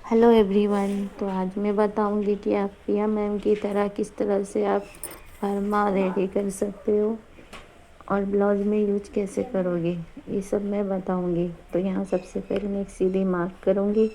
Hello everyone. तो आज मैं बताऊंगी कि आप प्रिया मैम की तरह किस तरह से आप फरमा रेडी कर सकते हो और ब्लाउज में यूज कैसे करोगे, ये सब मैं बताऊंगी। तो यहाँ सबसे पहले मैं एक सीधी मार्क करूंगी।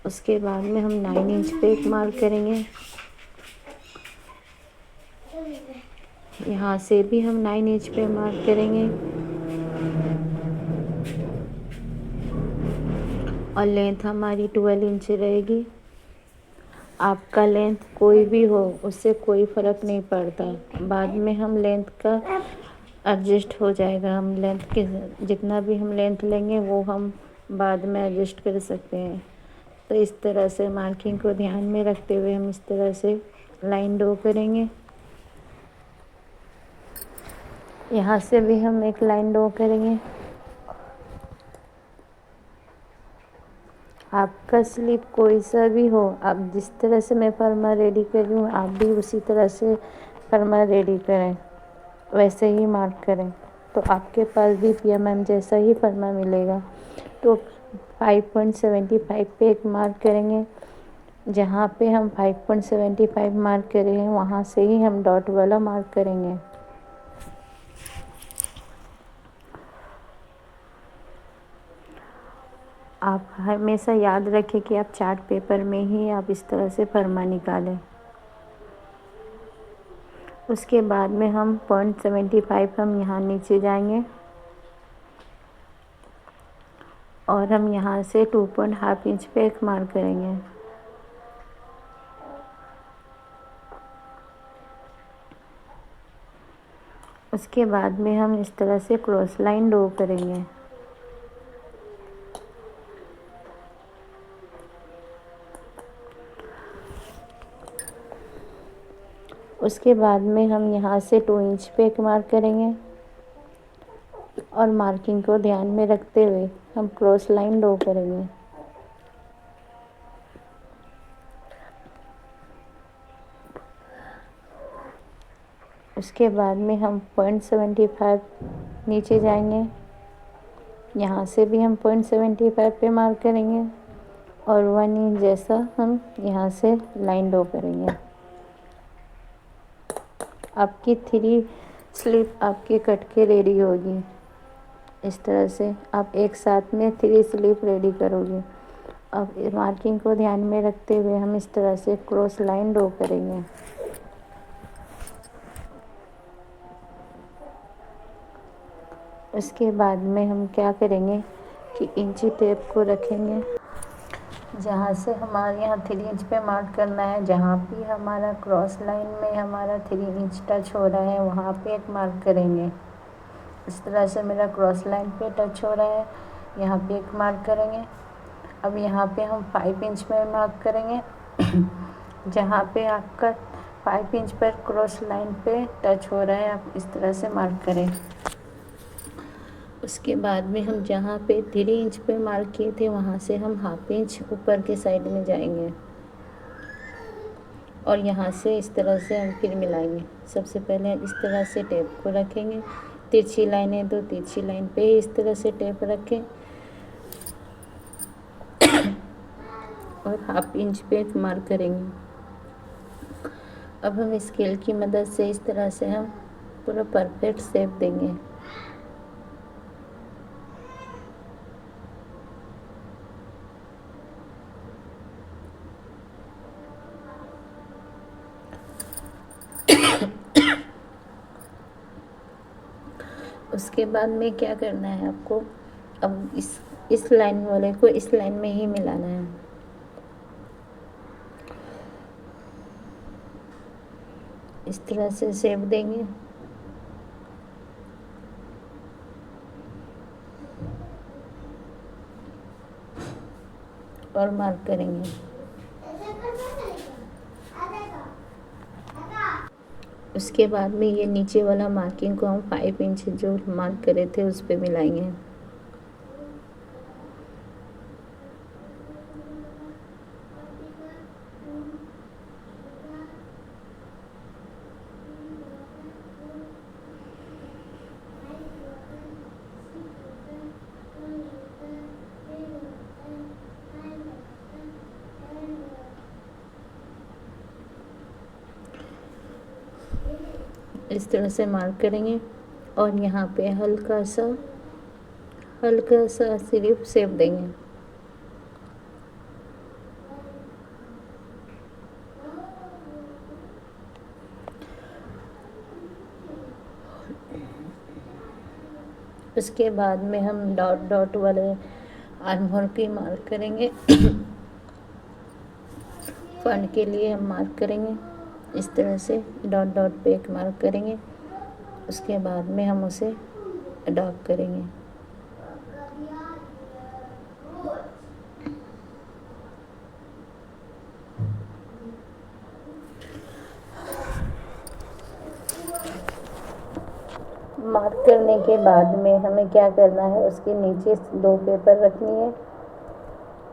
उसके बाद में हम 9 इंच पे एक मार्क करेंगे। यहाँ से भी हम 9 इंच पे मार्क करेंगे और लेंथ हमारी 12 इंच रहेगी। आपका लेंथ कोई भी हो उससे कोई फ़र्क नहीं पड़ता, बाद में हम लेंथ का एडजस्ट हो जाएगा। हम लेंथ के जितना भी हम लेंथ लेंगे वो हम बाद में एडजस्ट कर सकते हैं। तो इस तरह से मार्किंग को ध्यान में रखते हुए हम इस तरह से लाइन ड्रॉ करेंगे। यहाँ से भी हम एक लाइन ड्रॉ करेंगे। आपका स्लीप कोई सा भी हो, आप जिस तरह से मैं फरमा रेडी कर रही हूँ आप भी उसी तरह से फरमा रेडी करें, वैसे ही मार्क करें। तो आपके पास भी पिया मैम जैसा ही फरमा मिलेगा। तो 5.75 पे एक मार्क करेंगे। जहाँ पे हम 5.75 मार्क करे हैं वहाँ से ही हम डॉट वाला मार्क करेंगे। आप हमेशा याद रखें कि आप चार्ट पेपर में ही आप इस तरह से फरमा निकालें। उसके बाद में हम 0.75 हम यहाँ नीचे जाएंगे और हम यहाँ से 2.5 इंच पे एक मार्क करेंगे। उसके बाद में हम इस तरह से क्रॉस लाइन ड्रॉ करेंगे। उसके बाद में हम यहाँ से 2 इंच पे एक मार्क करेंगे और मार्किंग को ध्यान में रखते हुए हम क्रॉस लाइन ड्रॉ करेंगे। उसके बाद में हम 0.75 नीचे जाएंगे। यहाँ से भी हम 0.75 पे मार्क करेंगे और 1 इंच जैसा हम यहाँ से लाइन ड्रॉ करेंगे। आपकी 3 स्लिप आपके कट के रेडी होगी। इस तरह से आप एक साथ में 3 स्लिप रेडी करोगे। अब मार्किंग को ध्यान में रखते हुए हम इस तरह से क्रॉस लाइन ड्रॉ करेंगे। उसके बाद में हम क्या करेंगे कि इंची टेप को रखेंगे। जहाँ से हमारे यहाँ 3 इंच पे मार्क करना है, जहाँ भी हमारा क्रॉस लाइन में हमारा 3 इंच टच हो रहा है वहाँ पे एक मार्क करेंगे। इस तरह से मेरा क्रॉस लाइन पे टच हो रहा है, यहाँ पे एक मार्क करेंगे। अब यहाँ पे हम 5 इंच पे मार्क करेंगे। जहाँ पे आपका 5 इंच पर क्रॉस लाइन पे टच हो रहा है आप इस तरह से मार्क करें। उसके बाद में हम जहाँ पे 3 इंच पे मार्क किए थे वहाँ से हम हाफ इंच ऊपर के साइड में जाएंगे और यहाँ से इस तरह से हम फिर मिलाएंगे। सबसे पहले इस तरह से टेप को रखेंगे। तिरछी लाइनें तो तिरछी लाइन पे इस तरह से टेप रखें और हाफ इंच पे मार्क करेंगे। अब हम स्केल की मदद से इस तरह से हम पूरा परफेक्ट शेप देंगे। उसके बाद में क्या करना है आपको, अब इस लाइन वाले को इस लाइन में ही मिलाना है। इस तरह से शेप देंगे और मार्क करेंगे। उसके बाद में ये नीचे वाला मार्किंग को हम 5 इंच जो मार्क करे थे उस पे मिलाएंगे। इस तरह से मार्क करेंगे और यहाँ पे हल्का सा सिर्फ शेप देंगे। उसके बाद में हम डॉट डॉट वाले आर्म होल की मार्क करेंगे। फ्रंट के लिए हम मार्क करेंगे इस तरह से डॉट डॉट पे एक मार्क करेंगे। उसके बाद में हम उसे डॉट करेंगे। मार्क करने के बाद में हमें क्या करना है, उसके नीचे 2 पेपर रखनी है,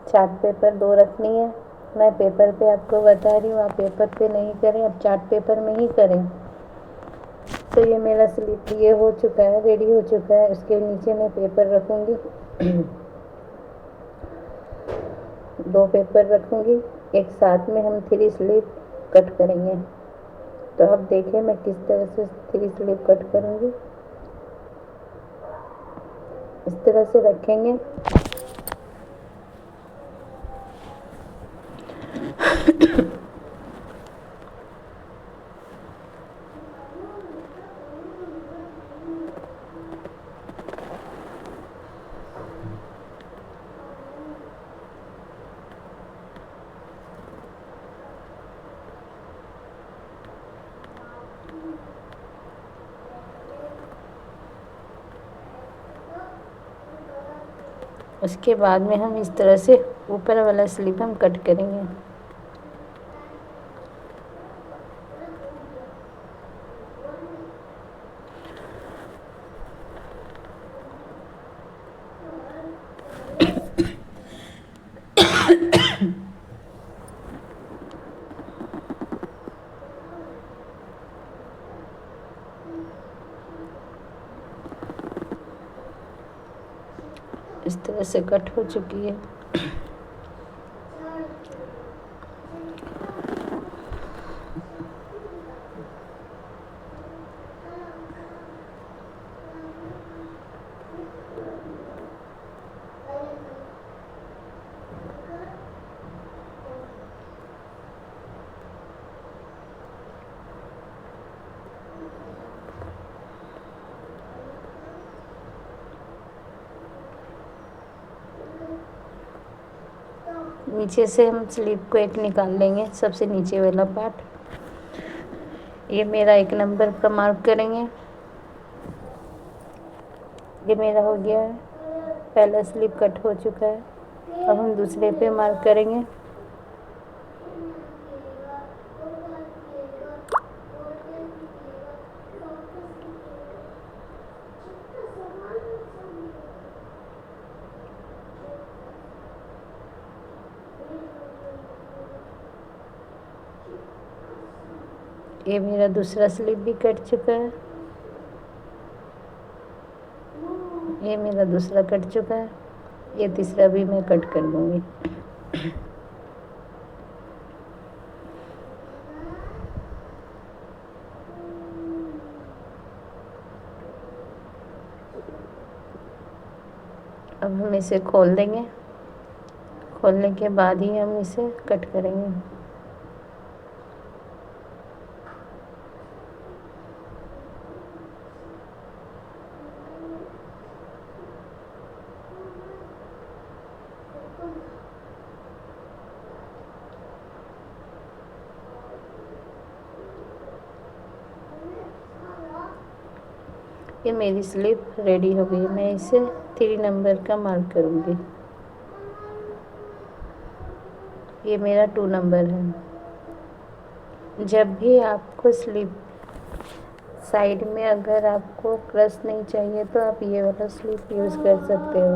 चार्ट पेपर 2 रखनी है। मैं पेपर पे आपको बता रही हूँ, आप पेपर पे नहीं करें, आप चार्ट पेपर में ही करें। तो ये मेरा स्लिप ये हो चुका है, रेडी हो चुका है। उसके नीचे मैं पेपर रखूँगी 2 पेपर रखूँगी, एक साथ में हम 3 स्लिप कट करेंगे। तो अब देखिए मैं किस तरह से 3 स्लिप कट करूँगी। इस तरह से रखेंगे। उसके बाद में हम इस तरह से ऊपर वाला स्लिप हम कट करेंगे। इस तरह से कट हो चुकी है। नीचे से हम स्लीव को एक निकाल लेंगे, सबसे नीचे वाला पार्ट। ये मेरा 1 नंबर का मार्क करेंगे। ये मेरा हो गया है, पहला स्लीव कट हो चुका है। अब हम दूसरे पे मार्क करेंगे। ये मेरा दूसरा स्लिप भी कट चुका है। ये मेरा दूसरा कट चुका है। ये तीसरा भी मैं कट कर दूंगी। अब हम इसे खोल देंगे। खोलने के बाद ही हम इसे कट करेंगे। ये मेरी स्लिप रेडी हो गई। मैं इसे 3 नंबर का मार्क करूँगी। ये मेरा 2 नंबर है। जब भी आपको स्लिप साइड में अगर आपको क्रश नहीं चाहिए तो आप ये वाला स्लिप यूज़ कर सकते हो।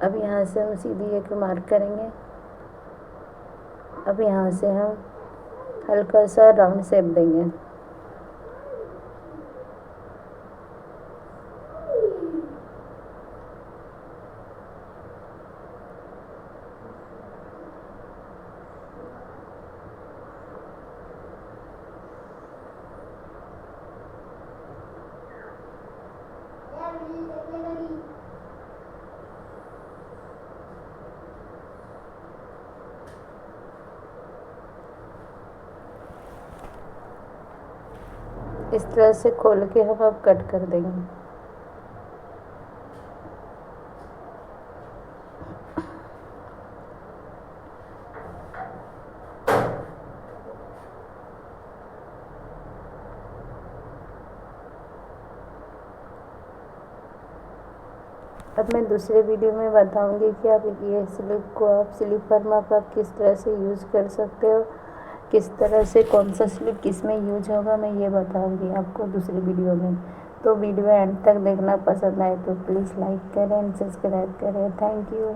अब यहाँ से हम सीधी एक मार्क करेंगे। अब यहाँ से हम हल्का सा राउंड शेप देंगे। इस तरह से खोल के हम अब कट कर देंगे। अब मैं दूसरे वीडियो में बताऊंगी कि आप ये स्लिप को आप स्लिप फर्मा आप किस तरह से यूज़ कर सकते हो, किस तरह से कौन सा स्लिप किस में यूज होगा, मैं ये बताऊंगी आपको दूसरी वीडियो में। तो वीडियो एंड तक देखना पसंद आए तो प्लीज़ लाइक करें एंड सब्सक्राइब करें। Thank you.